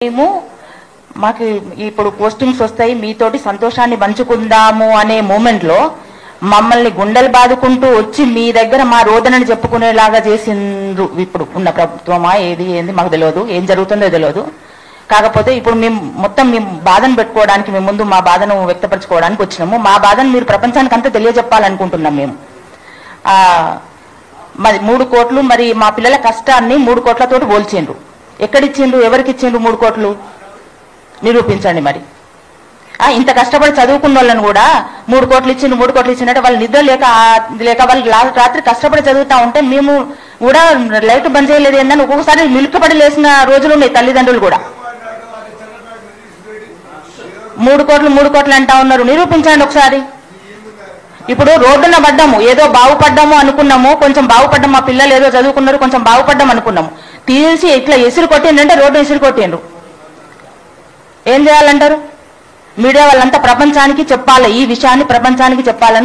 మేము మాకు ఇప్పుడు పోస్టింగ్స్ వస్తాయి మీతోటి సంతోషాన్ని పంచుకుందాము అనే మూమెంట్లో మమ్మల్ని గుండెలు బాదుకుంటూ వచ్చి మీ దగ్గర మా రోదనని చెప్పుకునేలాగా చేసిండ్రు ఇప్పుడు ఉన్న ప్రభుత్వమా ఏంది మాకు తెలియదు, ఏం జరుగుతుందో తెలియదు. కాకపోతే ఇప్పుడు మేము మొత్తం మేము బాధను పెట్టుకోవడానికి మేము ముందు మా బాధను వ్యక్తపరచుకోవడానికి వచ్చినాము. మా బాధను మీరు ప్రపంచానికి అంతా తెలియజెప్పాలనుకుంటున్నాం మేము. మరి 3 కోట్లు మరి మా పిల్లల కష్టాన్ని 3 కోట్లతోటి పోల్చిండ్రు. ఎక్కడిచ్చిండ్రు, ఎవరికి ఇచ్చిండ్రు 3 కోట్లు నిరూపించండి. మరి ఇంత కష్టపడి చదువుకున్న వాళ్ళని కూడా 3 కోట్లు ఇచ్చిండ్రు 3 కోట్లు ఇచ్చిందంటే వాళ్ళు నిద్ర లేక వాళ్ళు రాత్రి కష్టపడి చదువుతా ఉంటే మేము కూడా లైట్ బంద్ చేయలేదు ఏందని ఒక్కొక్కసారి మిలుకపడి లేసిన రోజులు ఉన్నాయి. తల్లిదండ్రులు కూడా 3 కోట్లు అంటా ఉన్నారు. నిరూపించండి ఒకసారి. ఇప్పుడు రోడ్డున పడ్డాము, ఏదో బాగుపడ్డాము అనుకున్నాము, కొంచెం బాగుపడ్డాము, మా పిల్లలు ఏదో చదువుకున్నారు కొంచెం బాగుపడ్డాం అనుకున్నాము. తీసి ఇట్లా ఎసురు కొట్టిండ్రంటే రోడ్డు ఎసురు కొట్టిండ్రు. ఏం చేయాలంటారు? మీడియా వాళ్ళంతా ప్రపంచానికి చెప్పాలి, ఈ విషయాన్ని ప్రపంచానికి చెప్పాలని